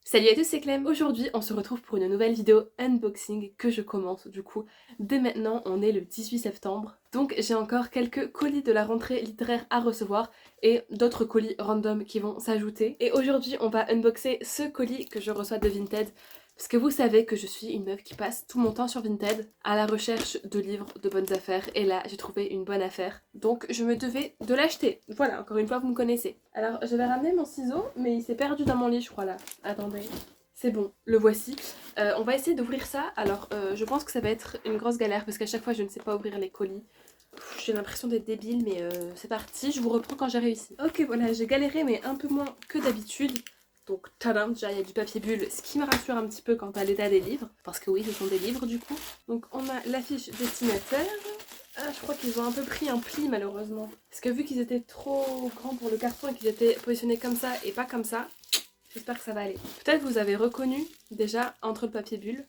Salut à tous, c'est Clem. Aujourd'hui, on se retrouve pour une nouvelle vidéo unboxing que je commence du coup dès maintenant. On est le 18 septembre, donc j'ai encore quelques colis de la rentrée littéraire à recevoir et d'autres colis random qui vont s'ajouter. Et aujourd'hui, on va unboxer ce colis que je reçois de Vinted. Parce que vous savez que je suis une meuf qui passe tout mon temps sur Vinted à la recherche de livres, de bonnes affaires. Et là, j'ai trouvé une bonne affaire. Donc, je me devais de l'acheter. Voilà, encore une fois, vous me connaissez. Alors, je vais ramener mon ciseau, mais il s'est perdu dans mon lit, je crois, là. Attendez. C'est bon, le voici. On va essayer d'ouvrir ça. Alors, je pense que ça va être une grosse galère parce qu'à chaque fois, je ne sais pas ouvrir les colis. J'ai l'impression d'être débile, mais c'est parti. Je vous reprends quand j'ai réussi. Ok, voilà, j'ai galéré, mais un peu moins que d'habitude. Donc, tadam, déjà, il y a du papier bulle, ce qui me rassure un petit peu quant à l'état des livres. Parce que oui, ce sont des livres, du coup. Donc, on a l'affiche destinataire. Ah, je crois qu'ils ont un peu pris un pli, malheureusement. Parce que vu qu'ils étaient trop grands pour le carton et qu'ils étaient positionnés comme ça et pas comme ça, j'espère que ça va aller. Peut-être vous avez reconnu déjà entre le papier bulle.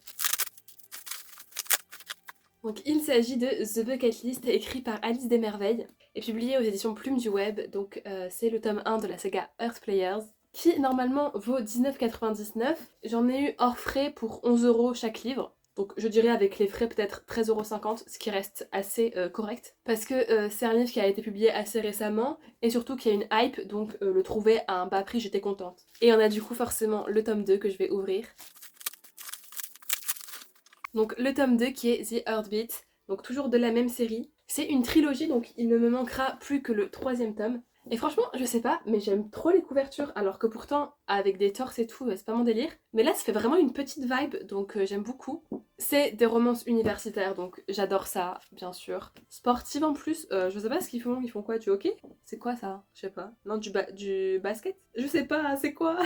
Donc il s'agit de The Bucket List, écrit par Alice Desmerveilles et publié aux éditions Plume du Web. Donc c'est le tome 1 de la saga Earth Players, qui normalement vaut 19,99 €. J'en ai eu hors frais pour 11 € chaque livre. Donc je dirais avec les frais peut-être 13,50 €, ce qui reste assez correct. Parce que c'est un livre qui a été publié assez récemment, et surtout qu'il y a une hype, donc le trouver à un bas prix, j'étais contente. Et on a du coup forcément le tome 2 que je vais ouvrir. Donc le tome 2 qui est The Heartbeat, donc toujours de la même série. C'est une trilogie, donc il ne me manquera plus que le troisième tome. Et franchement, je sais pas, mais j'aime trop les couvertures, alors que pourtant, avec des torses et tout, c'est pas mon délire. Mais là, ça fait vraiment une petite vibe, donc j'aime beaucoup. C'est des romances universitaires, donc j'adore ça, bien sûr. Sportive en plus, je sais pas ce qu'ils font quoi, du hockey? C'est quoi ça? Je sais pas. Non, du basket? Je sais pas, c'est quoi?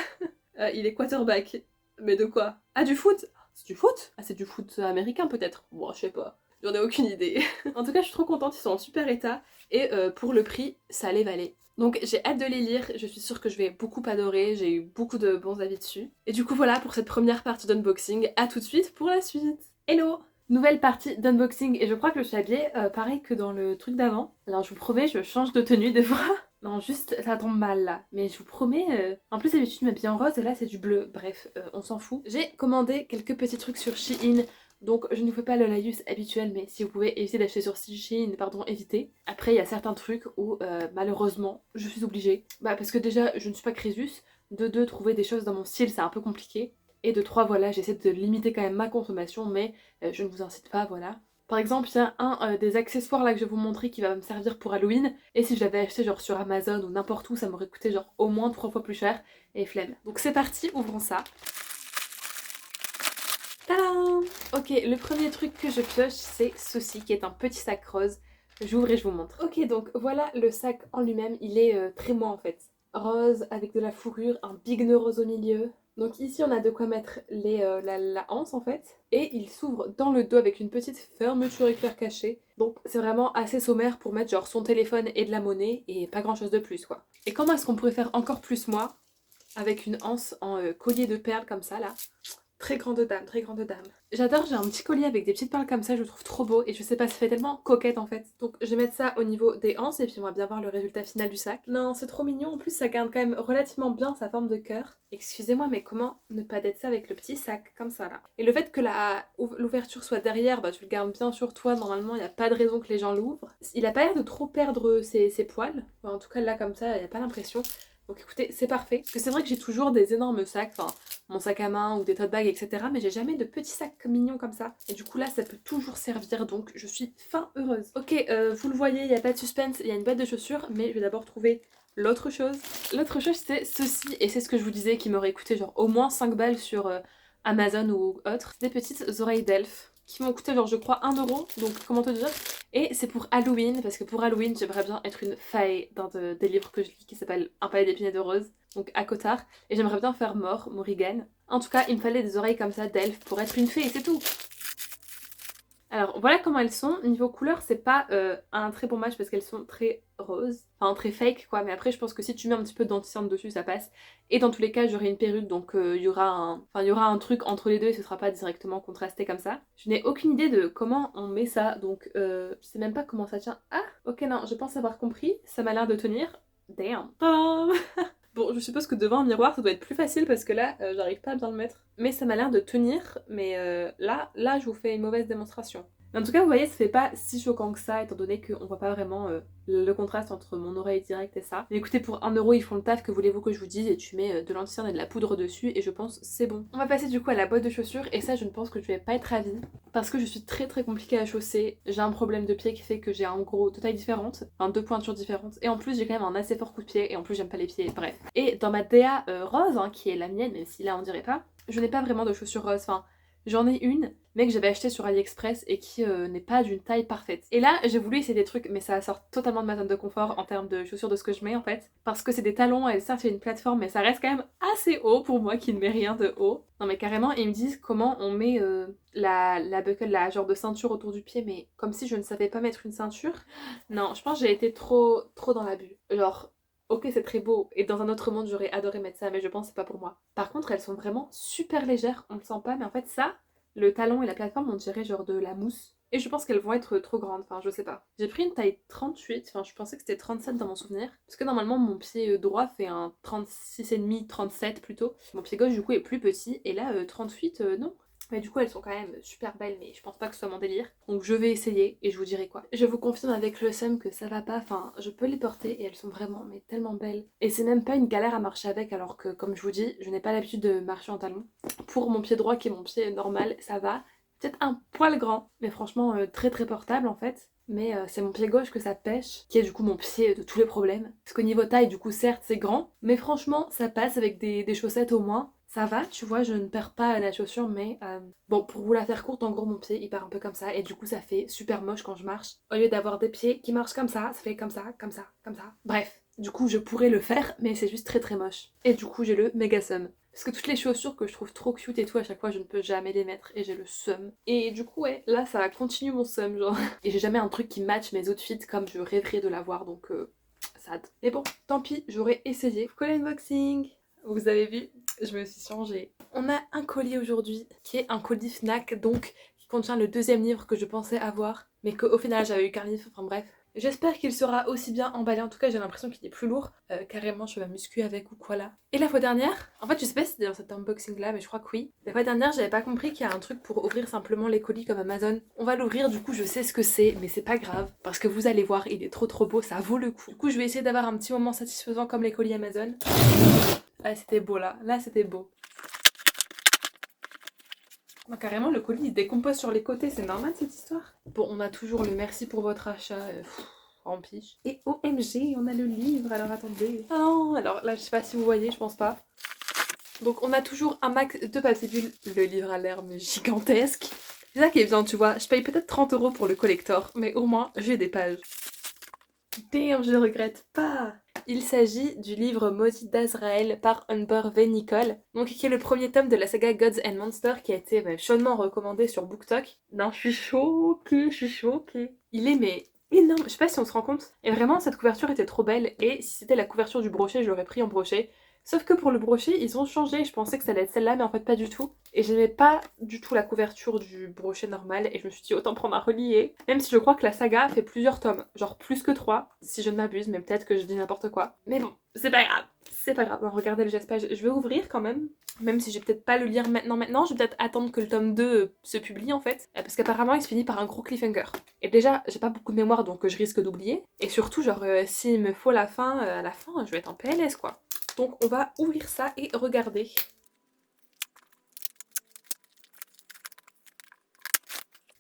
Il est quarterback. Mais de quoi? Ah, du foot? C'est du foot? Ah, c'est du foot américain peut-être? Bon, je sais pas. J'en ai aucune idée. En tout cas, je suis trop contente, ils sont en super état. Et pour le prix, ça les valait. Donc j'ai hâte de les lire, je suis sûre que je vais beaucoup adorer, j'ai eu beaucoup de bons avis dessus. Et du coup voilà pour cette première partie d'unboxing, à tout de suite pour la suite. Hello! Nouvelle partie d'unboxing, et je crois que je suis habillée pareil que dans le truc d'avant. Alors je vous promets, je change de tenue des fois. Non, juste, ça tombe mal là. Mais je vous promets, en plus d'habitude je m'habille en rose et là c'est du bleu. Bref, on s'en fout. J'ai commandé quelques petits trucs sur Shein. Donc je ne vous fais pas le laïus habituel, mais si vous pouvez éviter d'acheter sur Shein, pardon, évitez. Après il y a certains trucs où malheureusement je suis obligée. Bah parce que déjà je ne suis pas Crésus. De deux, trouver des choses dans mon style c'est un peu compliqué. Et de trois, voilà, j'essaie de limiter quand même ma consommation, mais je ne vous incite pas, voilà. Par exemple, il y a un des accessoires là que je vais vous montrer qui va me servir pour Halloween. Et si je l'avais acheté genre sur Amazon ou n'importe où, ça m'aurait coûté genre au moins 3 fois plus cher. Et flemme. Donc c'est parti, ouvrons ça. Tadam! Ok, le premier truc que je pioche, c'est ceci, qui est un petit sac rose. J'ouvre et je vous montre. Ok, donc voilà le sac en lui-même. Il est très moi en fait. Rose avec de la fourrure, un big nœud rose au milieu. Donc ici on a de quoi mettre la anse en fait. Et il s'ouvre dans le dos avec une petite fermeture éclair cachée. Donc c'est vraiment assez sommaire pour mettre genre son téléphone et de la monnaie et pas grand chose de plus quoi. Et comment est-ce qu'on pourrait faire encore plus moi avec une anse en collier de perles comme ça là? Très grande dame, très grande dame. J'adore, j'ai un petit collier avec des petites perles comme ça, je le trouve trop beau et je sais pas, ça fait tellement coquette en fait. Donc je vais mettre ça au niveau des anses et puis on va bien voir le résultat final du sac. Non, c'est trop mignon, en plus ça garde quand même relativement bien sa forme de cœur. Excusez-moi, mais comment ne pas d'être ça avec le petit sac comme ça là? Et le fait que l'ouverture soit derrière, bah tu le gardes bien sur toi, normalement il n'y a pas de raison que les gens l'ouvrent. Il a pas l'air de trop perdre ses poils, enfin, en tout cas là comme ça, il n'y a pas l'impression. Donc écoutez, c'est parfait. Parce que c'est vrai que j'ai toujours des énormes sacs, enfin mon sac à main ou des tote bags, etc. Mais j'ai jamais de petits sacs mignons comme ça. Et du coup là, ça peut toujours servir, donc je suis fin heureuse. Ok, vous le voyez, il n'y a pas de suspense, il y a une boîte de chaussures, mais je vais d'abord trouver l'autre chose. L'autre chose, c'est ceci, et c'est ce que je vous disais qui m'aurait coûté genre au moins 5 balles sur Amazon ou autre. Des petites oreilles d'elfe qui m'ont coûté genre je crois 1 €, donc comment te dire. Et c'est pour Halloween, parce que pour Halloween, j'aimerais bien être une faille d'un des livres que je lis qui s'appelle Un palais d'épines et de roses, donc à Cotard, et j'aimerais bien faire Morrigan. En tout cas, il me fallait des oreilles comme ça d'elfe pour être une fée, c'est tout. Alors voilà comment elles sont. Niveau couleur, c'est pas un très bon match parce qu'elles sont très roses, enfin très fake quoi. Mais après, je pense que si tu mets un petit peu de dentiste dessus, ça passe. Et dans tous les cas, j'aurai une perruque, donc il y aura un truc entre les deux et ce sera pas directement contrasté comme ça. Je n'ai aucune idée de comment on met ça, donc je sais même pas comment ça tient. Ah, ok non, je pense avoir compris. Ça m'a l'air de tenir. Damn. Tadam. Bon, je suppose que devant un miroir, ça doit être plus facile parce que là, j'arrive pas à bien le mettre. Mais ça m'a l'air de tenir, mais là, je vous fais une mauvaise démonstration. Mais en tout cas, vous voyez, ça fait pas si choquant que ça, étant donné qu'on voit pas vraiment le contraste entre mon oreille directe et ça. Mais écoutez, pour 1 € ils font le taf, que voulez-vous que je vous dise, et tu mets de l'anti-cerne et de la poudre dessus, et je pense c'est bon. On va passer du coup à la boîte de chaussures, et ça, je ne pense que je vais pas être ravie, parce que je suis très très compliquée à chausser. J'ai un problème de pied qui fait que j'ai en gros 2 tailles différentes, enfin 2 pointures différentes, et en plus j'ai quand même un assez fort coup de pied, et en plus j'aime pas les pieds, bref. Et dans ma DA rose, hein, qui est la mienne, même si là on dirait pas, je n'ai pas vraiment de chaussures roses, enfin j'en ai une, mais que j'avais acheté sur AliExpress et qui n'est pas d'une taille parfaite. Et là, j'ai voulu essayer des trucs, mais ça sort totalement de ma zone de confort en termes de chaussures de ce que je mets en fait. Parce que c'est des talons, et certes c'est une plateforme, mais ça reste quand même assez haut pour moi qui ne mets rien de haut. Non mais carrément, ils me disent comment on met la buckle, la genre de ceinture autour du pied, mais comme si je ne savais pas mettre une ceinture. Non, je pense que j'ai été trop dans l'abus. Genre, ok, c'est très beau, et dans un autre monde j'aurais adoré mettre ça, mais je pense que c'est pas pour moi. Par contre, elles sont vraiment super légères, on le sent pas, mais en fait ça, le talon et la plateforme, on dirait genre de la mousse. Et je pense qu'elles vont être trop grandes, enfin je sais pas. J'ai pris une taille 38, enfin je pensais que c'était 37 dans mon souvenir. Parce que normalement mon pied droit fait un 36,5, 37 plutôt. Mon pied gauche du coup est plus petit, et là 38 non. Mais du coup elles sont quand même super belles, mais je pense pas que ce soit mon délire. Donc je vais essayer et je vous dirai quoi. Je vous confirme avec le seum que ça va pas, enfin je peux les porter et elles sont vraiment mais tellement belles. Et c'est même pas une galère à marcher avec, alors que comme je vous dis, je n'ai pas l'habitude de marcher en talons. Pour mon pied droit qui est mon pied normal, ça va. Peut-être un poil grand, mais franchement très très portable en fait. Mais c'est mon pied gauche que ça pêche, qui est du coup mon pied de tous les problèmes. Parce qu'au niveau taille, du coup, certes, c'est grand, mais franchement, ça passe avec des chaussettes au moins. Ça va, tu vois, je ne perds pas la chaussure, mais bon, pour vous la faire courte, en gros, mon pied, il part un peu comme ça, et du coup, ça fait super moche quand je marche. Au lieu d'avoir des pieds qui marchent comme ça fait comme ça, comme ça, comme ça. Bref, du coup, je pourrais le faire, mais c'est juste très très moche. Et du coup, j'ai le méga seum. Parce que toutes les chaussures que je trouve trop cute et tout, à chaque fois je ne peux jamais les mettre et j'ai le seum. Et du coup ouais, là ça continue mon seum genre. Et j'ai jamais un truc qui match mes outfits comme je rêverais de l'avoir, donc sad. Mais bon, tant pis, j'aurais essayé. Colis unboxing. Vous avez vu, je me suis changée. On a un colis aujourd'hui qui est un colis Fnac, donc qui contient le 2e livre que je pensais avoir, mais qu'au final j'avais eu qu'un livre, enfin bref. J'espère qu'il sera aussi bien emballé, en tout cas j'ai l'impression qu'il est plus lourd. Carrément je vais muscu avec ou quoi là. Et la fois dernière, en fait je sais pas si c'était dans cet unboxing là, mais je crois que oui. La fois dernière j'avais pas compris qu'il y a un truc pour ouvrir simplement les colis comme Amazon. On va l'ouvrir, du coup je sais ce que c'est, mais c'est pas grave. Parce que vous allez voir, il est trop beau, ça vaut le coup. Du coup je vais essayer d'avoir un petit moment satisfaisant comme les colis Amazon. Ah c'était beau là c'était beau. Non, carrément, le colis il se décompose sur les côtés, c'est normal cette histoire. Bon, on a toujours le merci pour votre achat, en piche. Et OMG, on a le livre, alors attendez. Ah non, alors là, je sais pas si vous voyez, je pense pas. Donc, on a toujours un max de papier bulle. Le livre a l'air mais gigantesque. C'est ça qui est bien, tu vois. Je paye peut-être 30 € pour le collector, mais au moins, j'ai des pages. Damn, je ne regrette pas. Il s'agit du livre Maudit d'Azraël par Humber V. Nicole, donc qui est le premier tome de la saga Gods and Monsters qui a été chaudement recommandé sur BookTok. Non, je suis choquée. Il est mais énorme, je sais pas si on se rend compte. Et vraiment, cette couverture était trop belle, et si c'était la couverture du brochet, je l'aurais pris en brochet. Sauf que pour le brochet, ils ont changé. Je pensais que ça allait être celle-là, mais en fait pas du tout. Et j'aimais pas du tout la couverture du brochet normal, et je me suis dit autant prendre un relié. Même si je crois que la saga fait plusieurs tomes, genre plus que 3, si je ne m'abuse, mais peut-être que je dis n'importe quoi. Mais bon, c'est pas grave. C'est pas grave, bon, regardez le geste page. Je vais ouvrir quand même si je vais peut-être pas le lire maintenant, je vais peut-être attendre que le tome 2 se publie en fait, parce qu'apparemment il se finit par un gros cliffhanger. Et déjà, j'ai pas beaucoup de mémoire, donc je risque d'oublier. Et surtout, genre, s'il me faut la fin, à la fin, je vais être en PLS quoi. Donc on va ouvrir ça et regarder.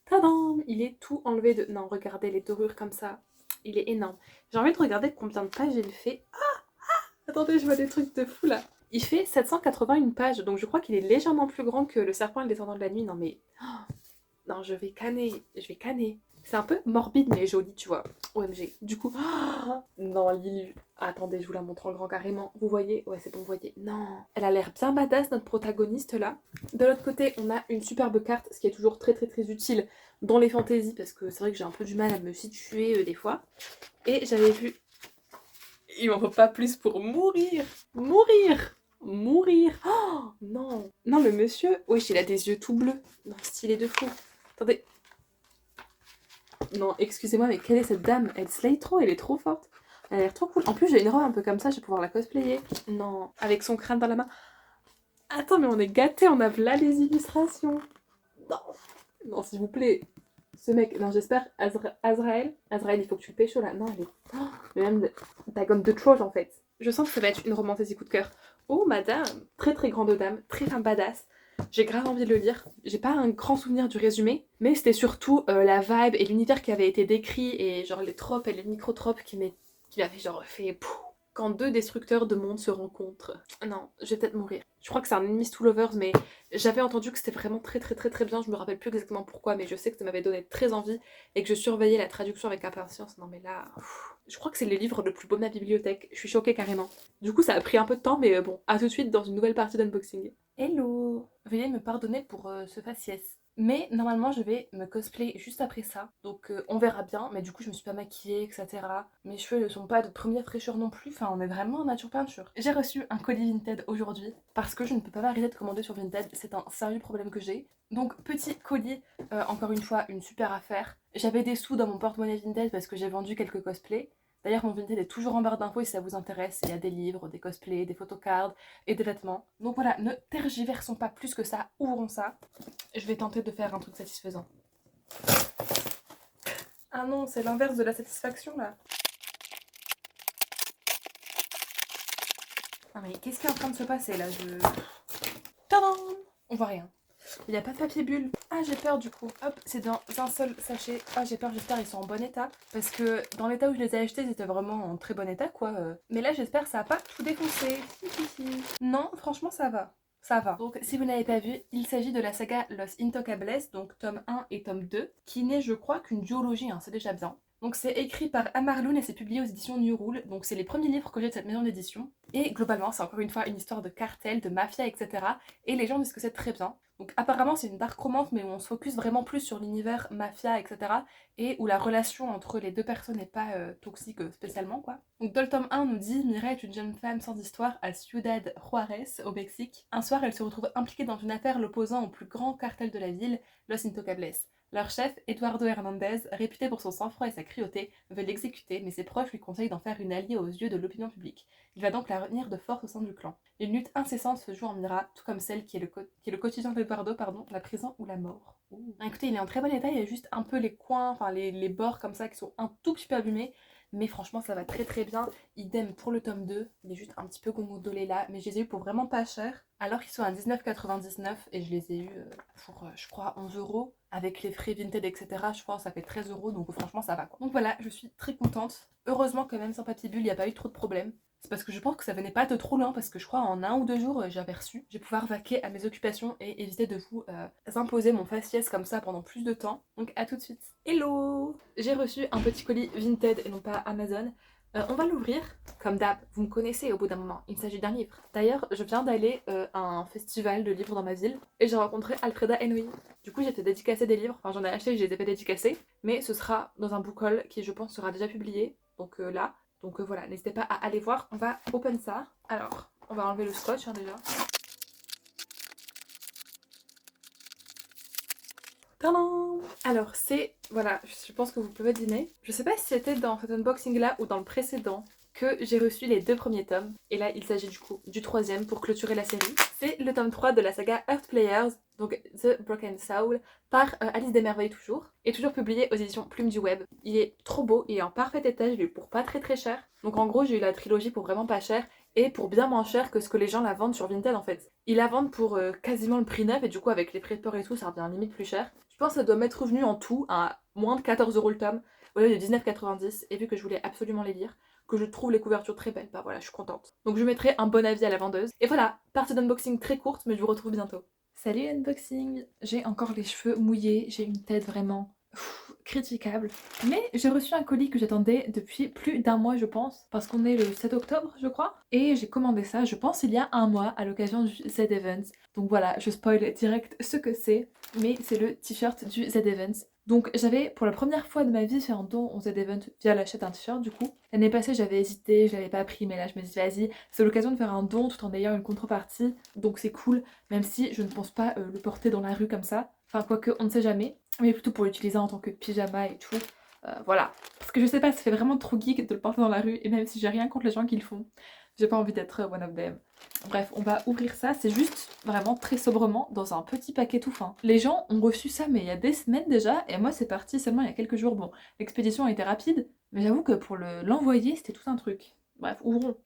Tadam! Il est tout enlevé de... Non, regardez les dorures comme ça. Il est énorme. J'ai envie de regarder combien de pages il fait. Attendez, je vois des trucs de fou là. Il fait 781 pages, donc je crois qu'il est légèrement plus grand que Le Serpent et le Descendant de la Nuit. Non mais... non, je vais canner. C'est un peu morbide mais joli, tu vois. OMG. Du coup... non, Lily... Attendez, je vous la montre en grand carrément. Vous voyez? Ouais, c'est bon, vous voyez. Non. Elle a l'air bien badass, notre protagoniste là. De l'autre côté, on a une superbe carte, ce qui est toujours très utile dans les fantaisies, parce que c'est vrai que j'ai un peu du mal à me situer des fois. Et j'avais vu... Il m'en faut pas plus pour mourir. Oh non. Non, le monsieur... Wesh, il a des yeux tout bleus. Non, stylé de fou. Attendez. Non, excusez-moi, mais quelle est cette dame? Elle slay trop, elle est trop forte. Elle a l'air trop cool. En plus, j'ai une robe un peu comme ça, je vais pouvoir la cosplayer. Non, avec son crâne dans la main. Attends, mais on est gâtés, on a là les illustrations. Non, non, s'il vous plaît. Ce mec, non, j'espère, Azrael, il faut que tu le pécho là. Non, elle est. Oh, mais même, t'as comme de Troll en fait. Je sens que ça va être une romantique coup de cœur. Oh, madame, très très grande dame, très badass. J'ai grave envie de le lire. J'ai pas un grand souvenir du résumé, mais c'était surtout la vibe et l'univers qui avait été décrit et genre les tropes et les micro-tropes qui m'avaient genre fait. Pouf. Quand deux destructeurs de monde se rencontrent. Non, je vais peut-être mourir. Je crois que c'est un Enemies to Lovers, mais j'avais entendu que c'était vraiment très très très très bien. Je me rappelle plus exactement pourquoi, mais je sais que ça m'avait donné très envie et que je surveillais la traduction avec impatience. Non mais là, je crois que c'est le livre le plus beau de ma bibliothèque. Je suis choquée carrément. Du coup, ça a pris un peu de temps, mais bon, à tout de suite dans une nouvelle partie d'unboxing. Hello! Veuillez me pardonner pour ce faciès. Mais normalement, je vais me cosplay juste après ça. Donc on verra bien. Mais du coup, je me suis pas maquillée, etc. Mes cheveux ne sont pas de première fraîcheur non plus. Enfin, on est vraiment en nature peinture. J'ai reçu un colis Vinted aujourd'hui parce que je ne peux pas m'arrêter de commander sur Vinted. C'est un sérieux problème que j'ai. Donc petit colis, encore une fois, une super affaire. J'avais des sous dans mon porte-monnaie Vinted parce que j'ai vendu quelques cosplays. D'ailleurs, mon Vinted est toujours en barre d'infos si ça vous intéresse. Il y a des livres, des cosplays, des photocards et des vêtements. Donc voilà, ne tergiversons pas plus que ça, ouvrons ça. Je vais tenter de faire un truc satisfaisant. Ah non, c'est l'inverse de la satisfaction là. Ah mais qu'est-ce qui est en train de se passer là? Tadam! On voit rien. Il n'y a pas de papier bulle. Ah, j'ai peur du coup. Hop, c'est dans un seul sachet. Ah, j'ai peur, j'espère ils sont en bon état. Parce que dans l'état où je les ai achetés, ils étaient vraiment en très bon état quoi. Mais là, j'espère que ça n'a pas tout défoncé. Non, franchement, ça va. Ça va. Donc, si vous n'avez pas vu, il s'agit de la saga Los Intocables, donc tome 1 et tome 2, qui n'est, je crois, qu'une duologie, hein, c'est déjà bien. Donc, c'est écrit par Amarloun et c'est publié aux éditions New Rule. Donc, c'est les premiers livres que j'ai de cette maison d'édition. Et globalement, c'est encore une fois une histoire de cartel, de mafia, etc. Et les gens disent que c'est très bien. Donc apparemment c'est une dark romance mais où on se focus vraiment plus sur l'univers mafia etc. Et où la relation entre les deux personnes n'est pas toxique spécialement quoi. Donc dans le tome 1 on nous dit Mira est une jeune femme sans histoire à Ciudad Juárez au Mexique. Un soir elle se retrouve impliquée dans une affaire l'opposant au plus grand cartel de la ville, Los Intocables. Leur chef, Eduardo Hernandez, réputé pour son sang-froid et sa cruauté, veut l'exécuter, mais ses proches lui conseillent d'en faire une alliée aux yeux de l'opinion publique. Il va donc la retenir de force au sein du clan. Une lutte incessante se joue en Mira, tout comme celle qui est le quotidien d'Eduardo, la prison ou la mort. Écoutez, il est en très bon état, il y a juste un peu les coins, enfin les bords comme ça qui sont un tout petit peu abîmés, mais franchement ça va très très bien. Idem pour le tome 2, il est juste un petit peu gondolé là, mais je les ai eu pour vraiment pas cher, alors qu'ils sont à 19,99 et je les ai eu pour je crois 11 € avec les frais Vinted etc. Je crois que ça fait 13 €, donc franchement ça va quoi. Donc voilà, je suis très contente. Heureusement quand même sans papier bulle, il n'y a pas eu trop de problèmes. C'est parce que je pense que ça venait pas de trop loin, parce que je crois en 1 ou 2 jours j'avais reçu. Je vais pouvoir vaquer à mes occupations et éviter de vous imposer mon faciès comme ça pendant plus de temps. Donc à tout de suite. Hello! J'ai reçu un petit colis Vinted et non pas Amazon. On va l'ouvrir. Comme d'hab, vous me connaissez au bout d'un moment, il s'agit d'un livre. D'ailleurs, je viens d'aller à un festival de livres dans ma ville et j'ai rencontré Alfreda Henry. Du coup, j'ai fait dédicacer des livres. Enfin, j'en ai acheté, je les ai fait dédicacer. Mais ce sera dans un book haul qui, je pense, sera déjà publié. Donc là. Donc voilà, n'hésitez pas à aller voir. On va open ça. Alors, on va enlever le scotch hein, déjà. Tadam! Alors c'est, voilà, je pense que vous pouvez deviner. Je sais pas si c'était dans cet unboxing là ou dans le précédent que j'ai reçu les 2 premiers tomes. Et là il s'agit du coup du 3e pour clôturer la série. C'est le tome 3 de la saga Earth Players, donc The Broken Soul, par Alice Desmerveilles toujours. Et toujours publié aux éditions Plume du Web. Il est trop beau, il est en parfait état, je l'ai eu pour pas très très cher. Donc en gros j'ai eu la trilogie pour vraiment pas cher. Et pour bien moins cher que ce que les gens la vendent sur Vinted en fait. Ils la vendent pour quasiment le prix neuf et du coup avec les frais de port et tout ça revient limite plus cher. Je pense que ça doit m'être revenu en tout à moins de 14 € le tome au lieu de 19,90 et vu que je voulais absolument les lire, que je trouve les couvertures très belles, bah voilà je suis contente. Donc je mettrai un bon avis à la vendeuse. Et voilà, partie d'unboxing très courte mais je vous retrouve bientôt. Salut unboxing! J'ai encore les cheveux mouillés, j'ai une tête vraiment critiquable. Mais j'ai reçu un colis que j'attendais depuis plus d'1 mois je pense, parce qu'on est le 7 octobre je crois. Et j'ai commandé ça je pense il y a 1 mois à l'occasion du Z-Events. Donc voilà, je spoil direct ce que c'est, mais c'est le t-shirt du Z-Events. Donc j'avais pour la première fois de ma vie fait un don au Z-Event via l'achat d'un t-shirt du coup. L'année passée j'avais hésité, je l'avais pas pris mais là je me dis vas-y, c'est l'occasion de faire un don tout en ayant une contrepartie. Donc c'est cool, même si je ne pense pas le porter dans la rue comme ça. Enfin quoique on ne sait jamais, mais plutôt pour l'utiliser en tant que pyjama et tout. Voilà. Parce que je sais pas, ça fait vraiment trop geek de le porter dans la rue, et même si j'ai rien contre les gens qui le font, j'ai pas envie d'être one of them. Bref, on va ouvrir ça, c'est juste vraiment très sobrement dans un petit paquet tout fin. Les gens ont reçu ça mais il y a des semaines déjà, et moi c'est parti seulement il y a quelques jours. Bon, l'expédition a été rapide, mais j'avoue que pour l'envoyer c'était tout un truc. Bref, ouvrons.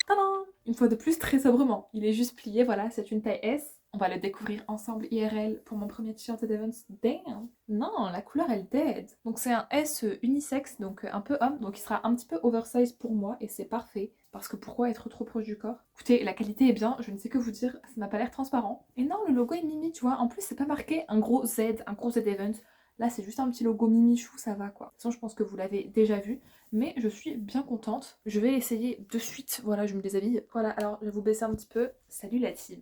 Tadam! Une fois de plus, très sobrement. Il est juste plié, voilà, c'est une taille S. On va le découvrir ensemble IRL pour mon premier t-shirt d'Evans. Damn! Non, la couleur elle dead. Donc c'est un S unisexe, donc un peu homme, donc il sera un petit peu oversize pour moi et c'est parfait. Parce que pourquoi être trop proche du corps? Écoutez, la qualité est bien, je ne sais que vous dire, ça m'a pas l'air transparent. Et non, le logo est mimi, tu vois. En plus, c'est pas marqué un gros Z Evans. Là, c'est juste un petit logo mimi-chou, ça va quoi. De toute façon, je pense que vous l'avez déjà vu, mais je suis bien contente. Je vais l'essayer de suite. Voilà, je me déshabille. Voilà, alors je vais vous baisser un petit peu. Salut la team.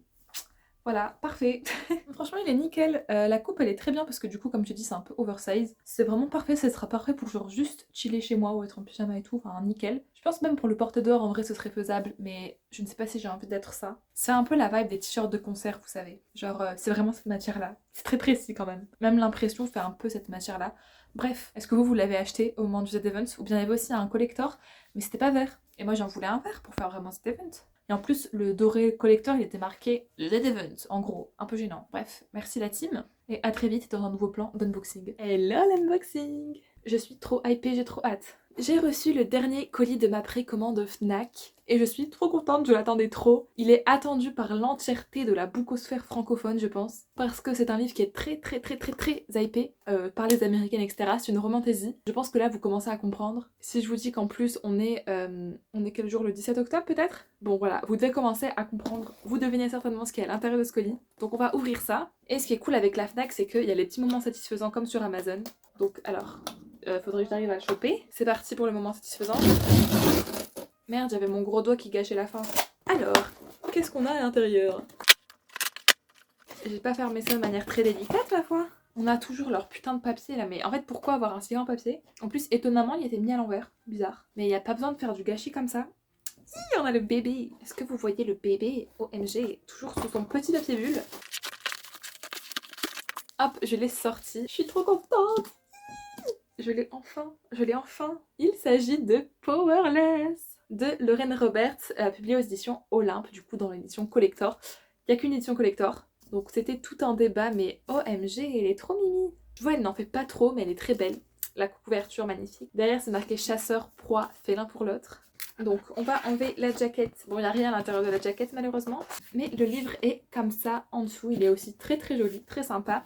Voilà, parfait. Franchement, il est nickel. La coupe, elle est très bien parce que du coup, comme je dis, c'est un peu oversize. C'est vraiment parfait. Ça sera parfait pour genre juste chiller chez moi ou être en pyjama et tout. Enfin, nickel. Je pense même pour le porter dehors, en vrai, ce serait faisable. Mais je ne sais pas si j'ai envie d'être ça. C'est un peu la vibe des t-shirts de concert, vous savez. Genre, c'est vraiment cette matière-là. C'est très précis quand même. Même l'impression fait un peu cette matière-là. Bref, est-ce que vous l'avez acheté au moment du Z-Event? Ou bien il y avait aussi un collector, mais c'était pas vert. Et moi, j'en voulais un vert pour faire vraiment Z-Event. Et en plus, le doré collector, il était marqué Z-Event, en gros. Un peu gênant. Bref, merci la team. Et à très vite dans un nouveau plan d'unboxing. Hello l'unboxing! Je suis trop hypée, j'ai trop hâte. J'ai reçu le dernier colis de ma précommande Fnac et je suis trop contente, je l'attendais trop. Il est attendu par l'entièreté de la boucosphère francophone, je pense, parce que c'est un livre qui est très hypé par les Américaines, etc. C'est une romantaisie. Je pense que là, vous commencez à comprendre. Si je vous dis qu'en plus, on est quel jour? Le 17 octobre peut-être? Bon voilà, vous devez commencer à comprendre. Vous devinez certainement ce qu'il y a à l'intérieur de ce colis. Donc on va ouvrir ça. Et ce qui est cool avec la Fnac, c'est qu'il y a les petits moments satisfaisants comme sur Amazon. Donc alors... faudrait que j'arrive à le choper. C'est parti pour le moment satisfaisant. Merde, j'avais mon gros doigt qui gâchait la fin. Alors, qu'est-ce qu'on a à l'intérieur? J'ai pas fermé ça de manière très délicate, ma foi. On a toujours leur putain de papier là, mais en fait, pourquoi avoir un si grand papier? En plus, étonnamment, il était mis à l'envers. Bizarre. Mais il n'y a pas besoin de faire du gâchis comme ça. Hi, on a le bébé. Est-ce que vous voyez le bébé? OMG, toujours sous son petit papier bulle. Hop, je l'ai sorti. Je suis trop contente. Je l'ai enfin. Il s'agit de Powerless de Lorraine Roberts, publié aux éditions Olympe, du coup dans l'édition collector. Il n'y a qu'une édition collector, donc c'était tout un débat, mais OMG, elle est trop mimi. Tu vois, elle n'en fait pas trop, mais elle est très belle. La couverture magnifique. Derrière, c'est marqué chasseur, proie, félin pour l'autre. Donc on va enlever la jaquette. Bon, il n'y a rien à l'intérieur de la jaquette malheureusement, mais le livre est comme ça en dessous. Il est aussi très joli, très sympa.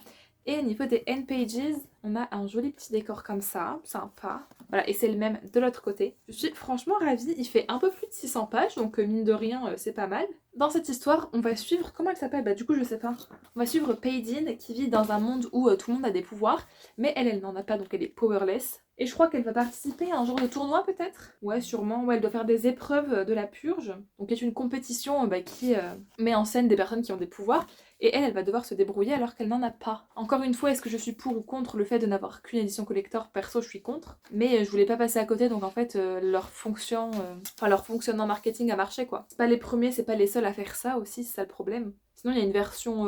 Et au niveau des end pages, on a un joli petit décor comme ça, sympa. Voilà, et c'est le même de l'autre côté. Je suis franchement ravie, il fait un peu plus de 600 pages, donc mine de rien, c'est pas mal. Dans cette histoire, on va suivre, comment elle s'appelle? Bah du coup, je sais pas. On va suivre Paydin, qui vit dans un monde où tout le monde a des pouvoirs, mais elle n'en a pas, donc elle est powerless. Et je crois qu'elle va participer à un genre de tournoi peut-être. Ouais, sûrement. Ouais, elle doit faire des épreuves de la purge. Donc c'est une compétition qui met en scène des personnes qui ont des pouvoirs. Et elle va devoir se débrouiller alors qu'elle n'en a pas. Encore une fois, est-ce que je suis pour ou contre le fait de n'avoir qu'une édition collector? Perso, je suis contre. Mais je voulais pas passer à côté, donc en fait, leur fonctionnement marketing a marché, quoi. C'est pas les premiers, c'est pas les seuls à faire ça aussi, c'est ça le problème. Sinon, il y a une version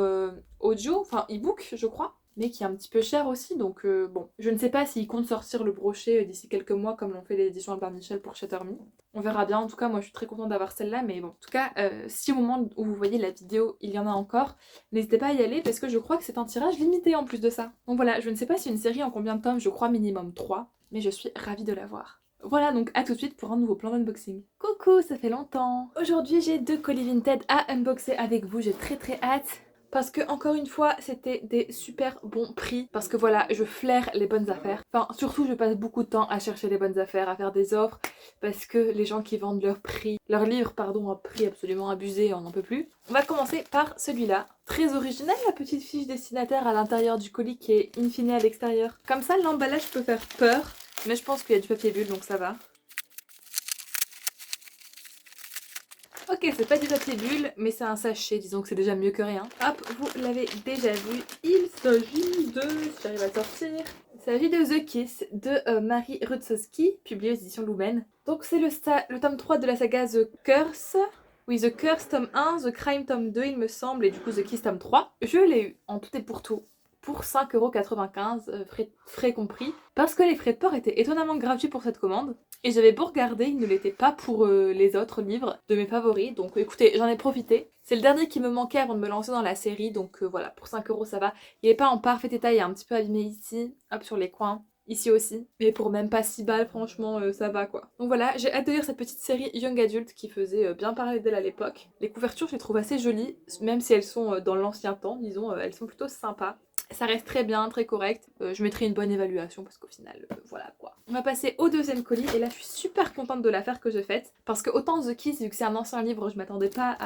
audio, enfin e-book, je crois, mais qui est un petit peu cher aussi, donc bon. Je ne sais pas s'ils comptent sortir le brochet d'ici quelques mois, comme l'ont fait les éditions Albert Michel pour Shatter Me. On verra bien, en tout cas moi je suis très contente d'avoir celle-là, mais bon. En tout cas, si au moment où vous voyez la vidéo, il y en a encore, n'hésitez pas à y aller, parce que je crois que c'est un tirage limité en plus de ça. Donc voilà, je ne sais pas si une série en combien de tomes, je crois minimum 3, mais je suis ravie de l'avoir. Voilà, donc à tout de suite pour un nouveau plan d'unboxing. Coucou, ça fait longtemps. Aujourd'hui j'ai 2 colis Vinted à unboxer avec vous, j'ai très hâte. Parce que encore une fois c'était des super bons prix. Parce que voilà, je flaire les bonnes affaires. Enfin surtout je passe beaucoup de temps à chercher les bonnes affaires, à faire des offres. Parce que les gens qui vendent leurs livres pardon, à prix absolument abusé, on n'en peut plus. On va commencer par celui-là. Très original la petite fiche destinataire à l'intérieur du colis qui est in fine à l'extérieur. Comme ça l'emballage peut faire peur. Mais je pense qu'il y a du papier bulle donc ça va. Ok, c'est pas du papier bulle, mais c'est un sachet, disons que c'est déjà mieux que rien. Hop, vous l'avez déjà vu, il s'agit de... si j'arrive à sortir... Il s'agit de The Kiss de Marie Rudzowski, publié aux éditions Lumen. Donc c'est le tome 3 de la saga The Curse. Oui, The Curse tome 1, The Crime tome 2 il me semble, et du coup The Kiss tome 3. Je l'ai eu en tout et pour tout pour 5,95 €, frais compris, parce que les frais de port étaient étonnamment gratuits pour cette commande. Et j'avais beau regarder, ils ne l'étaient pas pour les autres livres de mes favoris, donc écoutez, j'en ai profité. C'est le dernier qui me manquait avant de me lancer dans la série, donc voilà, pour 5 € ça va. Il est pas en parfait état, il est un petit peu abîmé ici, hop sur les coins. Ici aussi, mais pour même pas 6 balles, franchement, ça va quoi. Donc voilà, j'ai hâte de lire cette petite série Young Adult qui faisait bien parler d'elle à l'époque. Les couvertures, je les trouve assez jolies, même si elles sont dans l'ancien temps, disons, elles sont plutôt sympas. Ça reste très bien, très correct. Je mettrai une bonne évaluation parce qu'au final, voilà quoi. On va passer au deuxième colis et là je suis super contente de l'affaire que j'ai faite parce que autant The Kiss, vu que c'est un ancien livre, je m'attendais pas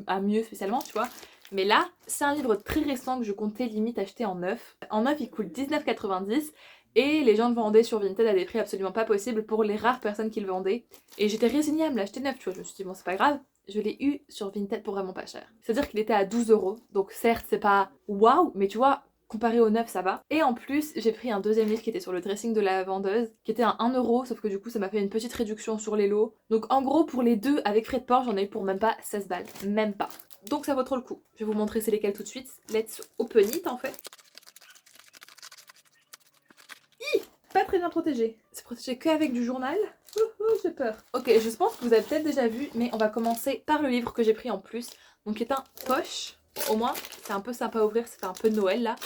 à mieux spécialement, tu vois. Mais là, c'est un livre très récent que je comptais limite acheter en neuf. En neuf, il coûte 19,90 € et les gens le vendaient sur Vinted à des prix absolument pas possibles pour les rares personnes qui le vendaient. Et j'étais résignée à me l'acheter neuf, tu vois. Je me suis dit, bon, c'est pas grave. Je l'ai eu sur Vinted pour vraiment pas cher. C'est-à-dire qu'il était à 12 €. Donc certes, c'est pas waouh, mais tu vois, comparé au neuf, ça va. Et en plus, j'ai pris un deuxième livre qui était sur le dressing de la vendeuse, qui était à 1 €, sauf que du coup, ça m'a fait une petite réduction sur les lots. Donc en gros, pour les deux, avec frais de port, j'en ai eu pour même pas 16 balles. Même pas. Donc ça vaut trop le coup. Je vais vous montrer c'est lesquels tout de suite. Let's open it en fait. Pas très bien protégé. C'est protégé qu'avec du journal. J'ai peur. Ok, je pense que vous avez peut-être déjà vu, mais on va commencer par le livre que j'ai pris en plus. Donc qui est un poche. Au moins, c'est un peu sympa à ouvrir, ça fait un peu Noël là.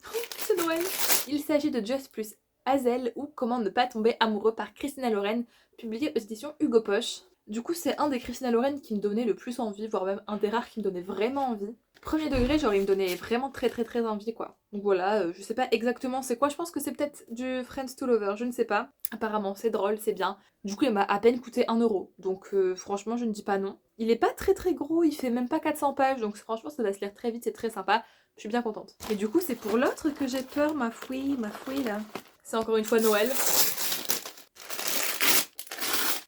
Oh, c'est Noël. Il s'agit de Just plus Hazel ou Comment ne pas tomber amoureux par Christina Loren, publié aux éditions Hugo Poche. Du coup, c'est un des Christina Loren qui me donnait le plus envie, voire même un des rares qui me donnait vraiment envie. Premier degré, genre il me donnait vraiment très envie quoi. Donc voilà, je sais pas exactement c'est quoi, je pense que c'est peut-être du Friends to Lover, je ne sais pas. Apparemment c'est drôle, c'est bien. Du coup il m'a à peine coûté 1 €, donc franchement je ne dis pas non. Il est pas très gros, il fait même pas 400 pages, donc franchement ça va se lire très vite, c'est très sympa. Je suis bien contente. Et du coup c'est pour l'autre que j'ai peur, ma fouille là. C'est encore une fois Noël.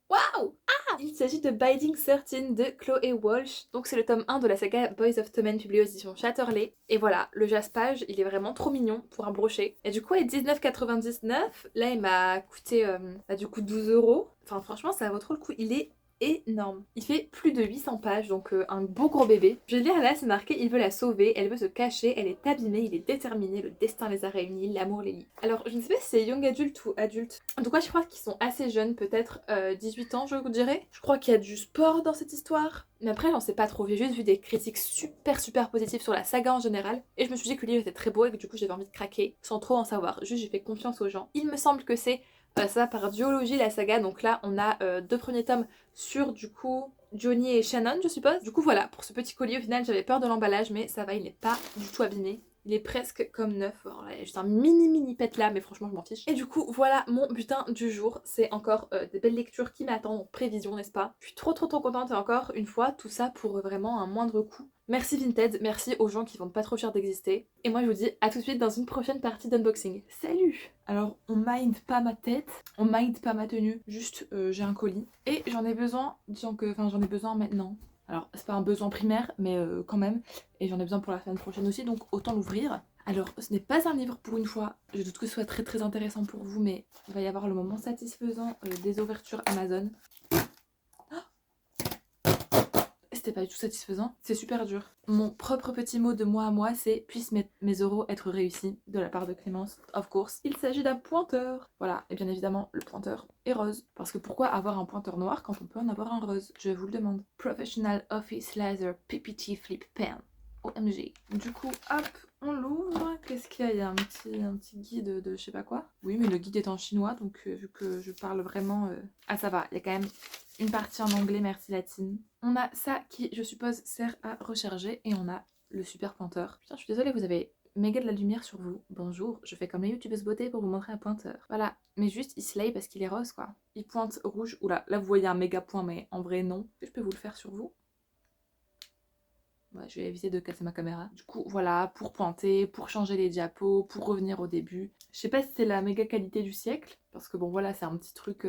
Waouh! Il s'agit de Binding 13 de Chloé Walsh. Donc c'est le tome 1 de la saga Boys of Tommen publié aux éditions Chatterley. Et voilà, le jaspage, il est vraiment trop mignon pour un brochet. Et du coup, il est 19,99 €. Là, il m'a coûté du coup 12 €. Enfin, franchement, ça vaut trop le coup. Il est énorme. Il fait plus de 800 pages, donc un beau gros bébé. Je vais lire là, c'est marqué, il veut la sauver, elle veut se cacher, elle est abîmée, il est déterminé, le destin les a réunis, l'amour les lie. Alors, je ne sais pas si c'est young adulte ou adulte. En tout cas, je crois qu'ils sont assez jeunes, peut-être 18 ans, je vous dirais. Je crois qu'il y a du sport dans cette histoire. Mais après, j'en sais pas trop. J'ai juste vu des critiques super positives sur la saga en général. Et je me suis dit que le livre était très beau et que du coup, j'avais envie de craquer sans trop en savoir. Juste, j'ai fait confiance aux gens. Il me semble que c'est ça par duologie la saga. Donc là, on a deux premiers tomes sur du coup Johnny et Shannon, je suppose. Du coup, voilà, pour ce petit collier, au final, j'avais peur de l'emballage, mais ça va, il n'est pas du tout abîmé. Il est presque comme neuf. Alors là, il y a juste un mini pet là, mais franchement, je m'en fiche. Et du coup, voilà mon butin du jour. C'est encore des belles lectures qui m'attendent en prévision, n'est-ce pas? Je suis trop contente et encore une fois, tout ça pour vraiment un moindre coût. Merci Vinted, merci aux gens qui vendent pas trop cher d'exister. Et moi, je vous dis à tout de suite dans une prochaine partie d'unboxing. Salut! Alors, on mind pas ma tête, on mind pas ma tenue, juste j'ai un colis. Et j'en ai besoin, disons que, enfin j'en ai besoin maintenant. Alors, c'est pas un besoin primaire, mais quand même. Et j'en ai besoin pour la semaine prochaine aussi, donc autant l'ouvrir. Alors, ce n'est pas un livre pour une fois. Je doute que ce soit très intéressant pour vous, mais il va y avoir le moment satisfaisant des ouvertures Amazon. C'était pas du tout satisfaisant, c'est super dur. Mon propre petit mot de moi à moi, c'est puissent mes euros être réussis de la part de Clémence, of course. Il s'agit d'un pointeur. Voilà, et bien évidemment, le pointeur est rose. Parce que pourquoi avoir un pointeur noir quand on peut en avoir un rose? Je vous le demande. Professional Office Laser PPT Flip Pen. OMG. Du coup, hop, on l'ouvre. Qu'est-ce qu'il y a? Il y a un petit guide de je sais pas quoi. Oui, mais le guide est en chinois, donc vu que je parle vraiment... Ah, ça va, il y a quand même une partie en anglais, merci latine. On a ça qui, je suppose, sert à recharger. Et on a le super pointeur. Putain, je suis désolée, vous avez méga de la lumière sur vous. Bonjour, je fais comme les youtubeuses beauté pour vous montrer un pointeur. Voilà, mais juste, il slay parce qu'il est rose, quoi. Il pointe rouge. Oula, là, vous voyez un méga point, mais en vrai, non. Est-ce que je peux vous le faire sur vous? Ouais, je vais éviter de casser ma caméra. Du coup, voilà, pour pointer, pour changer les diapos, pour revenir au début. Je sais pas si c'est la méga qualité du siècle, parce que bon, voilà, c'est un petit truc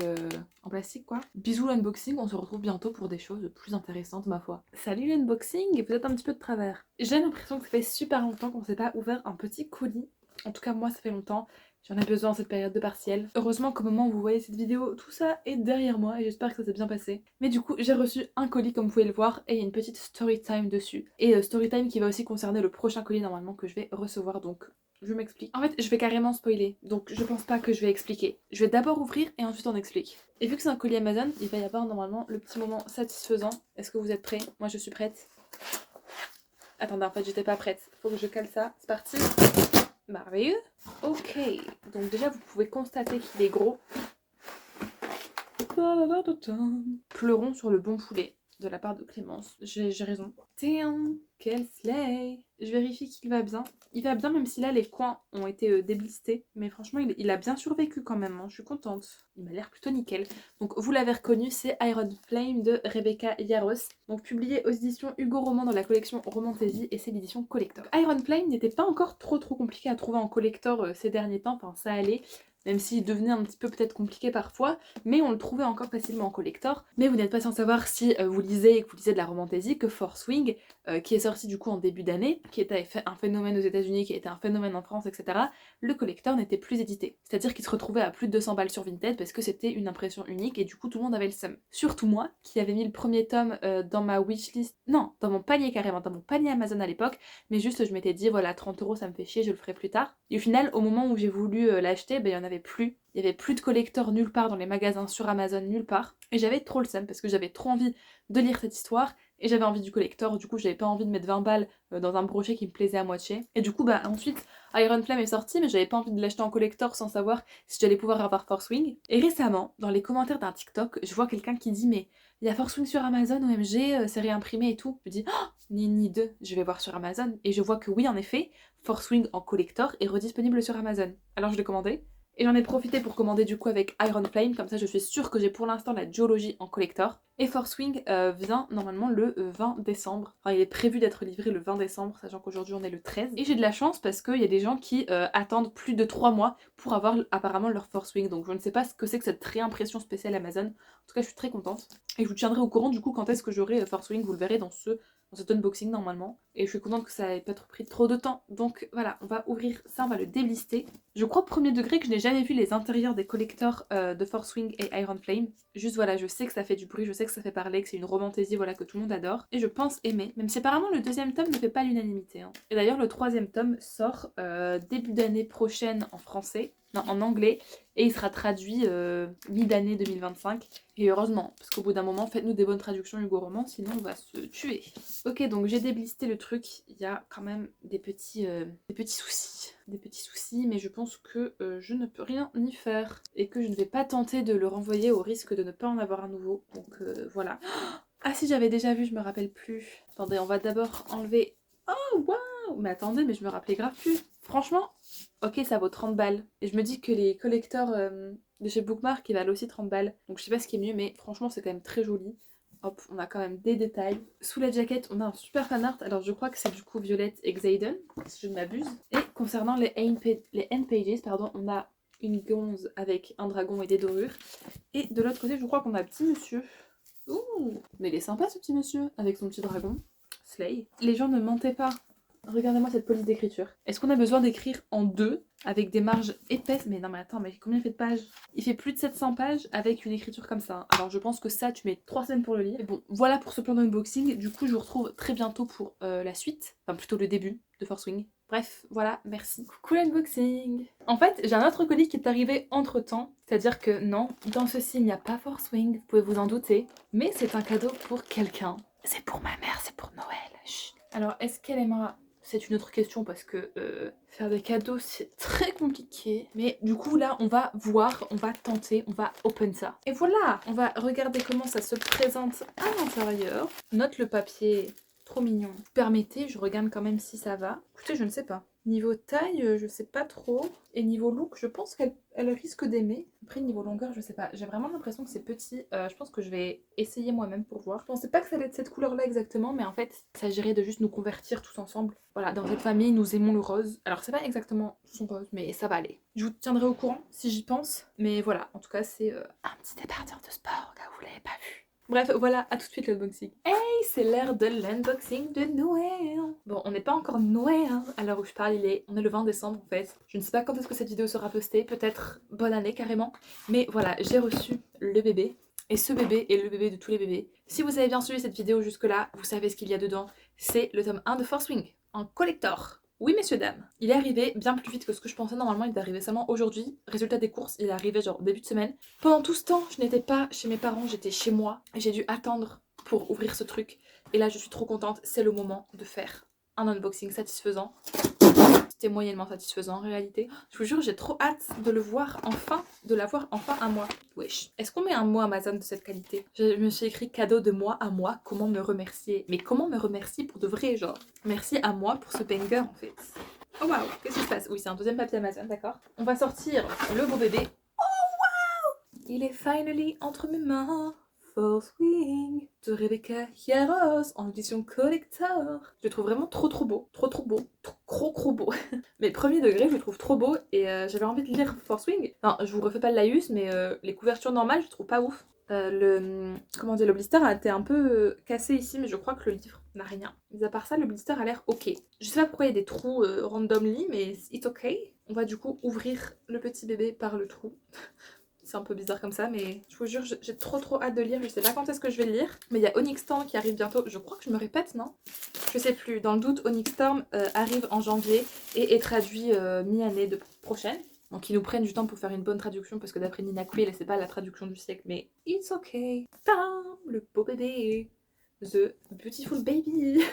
en plastique, quoi. Bisous l'unboxing, on se retrouve bientôt pour des choses plus intéressantes, ma foi. Salut l'unboxing, et peut-être un petit peu de travers. J'ai l'impression que ça fait super longtemps qu'on s'est pas ouvert un petit colis. En tout cas, moi, ça fait longtemps. J'en ai besoin en cette période de partiel. Heureusement qu'au moment où vous voyez cette vidéo, tout ça est derrière moi et j'espère que ça s'est bien passé. Mais du coup, j'ai reçu un colis comme vous pouvez le voir et il y a une petite story time dessus. Et story time qui va aussi concerner le prochain colis normalement que je vais recevoir, donc je m'explique. En fait, je vais carrément spoiler, donc je pense pas que je vais expliquer. Je vais d'abord ouvrir et ensuite on explique. Et vu que c'est un colis Amazon, il va y avoir normalement le petit moment satisfaisant. Est-ce que vous êtes prêts? Moi je suis prête. Attendez, en fait j'étais pas prête. Faut que je cale ça. C'est parti. Merveilleux. Ok, donc déjà vous pouvez constater qu'il est gros. Pleurons sur le bon poulet de la part de Clémence. J'ai raison. Tiens, quel slay. Je vérifie qu'il va bien. Il va bien même si là les coins ont été déblistés. Mais franchement il a bien survécu quand même, hein. Je suis contente. Il m'a l'air plutôt nickel. Donc vous l'avez reconnu, c'est Iron Flame de Rebecca Yarros. Donc publié aux éditions Hugo Roman dans la collection Romantaisie et c'est l'édition collector. Iron Flame n'était pas encore trop compliqué à trouver en collector ces derniers temps. Enfin ça allait. Même s'il devenait un petit peu peut-être compliqué parfois, mais on le trouvait encore facilement en collector. Mais vous n'êtes pas sans savoir si vous lisez et que vous lisez de la romantaisie que Force Wing, qui est sorti du coup en début d'année, qui était un phénomène aux États-Unis, qui a été un phénomène en France, etc., le collector n'était plus édité. C'est-à-dire qu'il se retrouvait à plus de 200 balles sur Vinted parce que c'était une impression unique et du coup tout le monde avait le seum. Surtout moi, qui avait mis le premier tome dans ma wishlist, non, dans mon panier carrément, dans mon panier Amazon à l'époque, mais juste je m'étais dit voilà 30 € ça me fait chier, je le ferai plus tard. Et au final, au moment où j'ai voulu l'acheter, ben il y en avait plus. Il y avait plus de collector nulle part dans les magasins sur Amazon, nulle part. Et j'avais trop le seum parce que j'avais trop envie de lire cette histoire et j'avais envie du collector. Du coup, j'avais pas envie de mettre 20 balles dans un brochet qui me plaisait à moitié. Et du coup, bah ensuite, Iron Flame est sorti, mais j'avais pas envie de l'acheter en collector sans savoir si j'allais pouvoir avoir Force Wing. Et récemment, dans les commentaires d'un TikTok, je vois quelqu'un qui dit mais il y a Force Wing sur Amazon, OMG, c'est réimprimé et tout. Je dis oh, ni deux, je vais voir sur Amazon et je vois que oui, en effet, Force Wing en collector est redisponible sur Amazon. Alors je l'ai commandé. Et j'en ai profité pour commander du coup avec Iron Flame, comme ça je suis sûre que j'ai pour l'instant la duologie en collector. Et Force Wing vient normalement le 20 décembre. Enfin il est prévu d'être livré le 20 décembre, sachant qu'aujourd'hui on est le 13. Et j'ai de la chance parce qu'il y a des gens qui attendent plus de 3 mois pour avoir apparemment leur Force Wing. Donc je ne sais pas ce que c'est que cette réimpression spéciale Amazon. En tout cas je suis très contente. Et je vous tiendrai au courant du coup quand est-ce que j'aurai Force Wing, vous le verrez dans cet unboxing normalement. Et je suis contente que ça n'ait pas pris trop de temps. Donc voilà, on va ouvrir ça, on va le déblister. Je crois premier degré que je n'ai jamais vu les intérieurs des collectors de Force Wing et Iron Flame. Juste voilà, je sais que ça fait du bruit, je sais que ça fait parler, que c'est une romantaisie voilà, que tout le monde adore. Et je pense aimer, même si apparemment le deuxième tome ne fait pas l'unanimité. Hein. Et d'ailleurs le troisième tome sort début d'année prochaine en français. Non, en anglais, et il sera traduit mi-d'année 2025. Et heureusement, parce qu'au bout d'un moment, faites-nous des bonnes traductions Hugo Roman, sinon on va se tuer. Ok, donc j'ai déblisté le truc, il y a quand même des petits soucis. Des petits soucis, mais je pense que je ne peux rien y faire. Et que je ne vais pas tenter de le renvoyer au risque de ne pas en avoir un nouveau. Donc voilà. Ah si, j'avais déjà vu, je me rappelle plus. Attendez, on va d'abord enlever... Oh, waouh! Mais attendez, mais je me rappelais grave plus. Franchement, ok, ça vaut 30 balles. Et je me dis que les collecteurs de chez Bookmark, ils valent aussi 30 balles. Donc je sais pas ce qui est mieux, mais franchement, c'est quand même très joli. Hop, on a quand même des détails. Sous la jaquette, on a un super fan art. Alors je crois que c'est du coup Violette et Xaden, si je ne m'abuse. Et concernant les end pages, pardon, on a une gonze avec un dragon et des dorures. Et de l'autre côté, je crois qu'on a un petit monsieur. Ouh, mais il est sympa ce petit monsieur, avec son petit dragon. Slay. Les gens ne mentaient pas. Regardez-moi cette police d'écriture. Est-ce qu'on a besoin d'écrire en deux, avec des marges épaisses? Mais non mais attends, mais combien il fait de pages? Il fait plus de 700 pages avec une écriture comme ça. Alors je pense que ça, tu mets 3 semaines pour le lire. Et bon, voilà pour ce plan d'unboxing. Du coup, je vous retrouve très bientôt pour la suite. Enfin, plutôt le début de Force Wing. Bref, voilà, merci. Coucou l'unboxing. En fait, j'ai un autre colis qui est arrivé entre-temps. C'est-à-dire que non, dans ceci, il n'y a pas Force Wing, vous pouvez vous en douter. Mais c'est un cadeau pour quelqu'un. C'est pour ma mère, c'est pour Noël. Chut. Alors, est-ce qu'elle aimera? C'est une autre question parce que faire des cadeaux c'est très compliqué. Mais du coup là on va voir, on va tenter, on va open ça. Et voilà, on va regarder comment ça se présente à l'intérieur. Note le papier, trop mignon. Permettez, je regarde quand même si ça va. Écoutez, je ne sais pas. Niveau taille, je sais pas trop. Et niveau look, je pense qu'elle risque d'aimer. Après, niveau longueur, je sais pas. J'ai vraiment l'impression que c'est petit. Je pense que je vais essayer moi-même pour voir. Je pensais pas que ça allait être cette couleur-là exactement, mais en fait, il s'agirait de juste nous convertir tous ensemble. Voilà, dans cette famille, nous aimons le rose. Alors, c'est pas exactement son rose, mais ça va aller. Je vous tiendrai au courant si j'y pense. Mais voilà, en tout cas, c'est un petit débardeur de sport, là, vous l'avez pas vu. Bref, voilà, à tout de suite l'unboxing. Hey, c'est l'heure de l'unboxing de Noël. Bon, on n'est pas encore Noël, hein. À l'heure où je parle, on est le 20 décembre en fait. Je ne sais pas quand est-ce que cette vidéo sera postée, peut-être bonne année carrément. Mais voilà, j'ai reçu le bébé. Et ce bébé est le bébé de tous les bébés. Si vous avez bien suivi cette vidéo jusque-là, vous savez ce qu'il y a dedans. C'est le tome 1 de Force Wing, en collector. Oui, messieurs, dames. Il est arrivé bien plus vite que ce que je pensais. Normalement, il est arrivé seulement aujourd'hui. Résultat des courses, il est arrivé genre début de semaine. Pendant tout ce temps, je n'étais pas chez mes parents, j'étais chez moi. J'ai dû attendre pour ouvrir ce truc. Et là, je suis trop contente. C'est le moment de faire un unboxing satisfaisant. C'était moyennement satisfaisant en réalité. Je vous jure, j'ai trop hâte de le voir enfin, de l'avoir enfin à moi. Wesh. Est-ce qu'on met un mot Amazon de cette qualité? Je me suis écrit cadeau de moi à moi, comment me remercier? Mais comment me remercier pour de vrai, genre? Merci à moi pour ce banger en fait. Oh waouh, qu'est-ce qui se passe? Oui, c'est un deuxième papier Amazon, d'accord. On va sortir le beau bébé. Il est finally entre mes mains. Force Wing de Rebecca Yarros en édition collector. Je le trouve vraiment trop beau. Trop beau. Trop beau. Mais premier degré, je le trouve trop beau et j'avais envie de lire Force Wing. Non, je vous refais pas le laïus, mais les couvertures normales, je trouve pas ouf. Le blister a été un peu cassé ici, mais je crois que le livre n'a rien. Mais à part ça, le blister a l'air ok. Je sais pas pourquoi il y a des trous randomly, mais it's ok. On va du coup ouvrir le petit bébé par le trou. C'est un peu bizarre comme ça, mais je vous jure, j'ai trop hâte de lire. Je sais pas quand est-ce que je vais le lire. Mais il y a Onyx Storm qui arrive bientôt. Je crois que je me répète, non? Je sais plus. Dans le doute, Onyx Storm arrive en janvier et est traduit mi-année de prochaine. Donc ils nous prennent du temps pour faire une bonne traduction parce que d'après Nina Quill, c'est pas la traduction du siècle, mais it's okay. Bam, le beau bébé. The beautiful baby.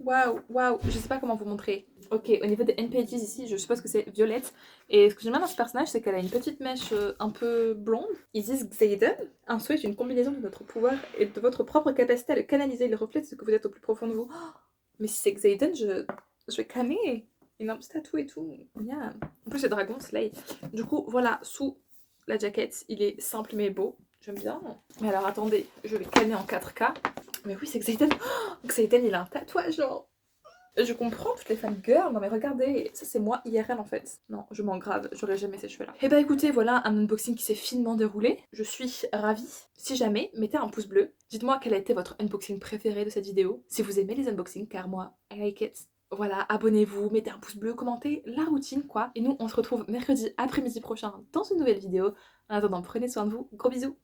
Waouh, je sais pas comment vous montrer. Ok, au niveau des NPGs ici, je suppose que c'est Violette. Et ce que j'aime bien dans ce personnage, c'est qu'elle a une petite mèche un peu blonde. Ils disent Xaden. Un souhait est une combinaison de votre pouvoir et de votre propre capacité à le canaliser. Il reflète ce que vous êtes au plus profond de vous. Oh, mais si c'est Xaden, je vais calmer. Une arme tattoo et tout. Yeah. En plus, c'est Dragon Slay. Du coup, voilà, sous la jaquette, il est simple mais beau. J'aime bien. Mais alors, attendez, je vais calmer en 4K. Mais oui, c'est Xaden. Oh, Xaden, il a un tatouage, genre. Je comprends toutes les fangirls, non mais regardez, ça c'est moi IRL en fait. Non, je m'en grave, j'aurais jamais ces cheveux là. Et bah écoutez, voilà un unboxing qui s'est finement déroulé. Je suis ravie. Si jamais, mettez un pouce bleu. Dites-moi quel a été votre unboxing préféré de cette vidéo. Si vous aimez les unboxings, car moi, I like it. Voilà, abonnez-vous, mettez un pouce bleu, commentez la routine quoi. Et nous, on se retrouve mercredi après-midi prochain dans une nouvelle vidéo. En attendant, prenez soin de vous. Gros bisous.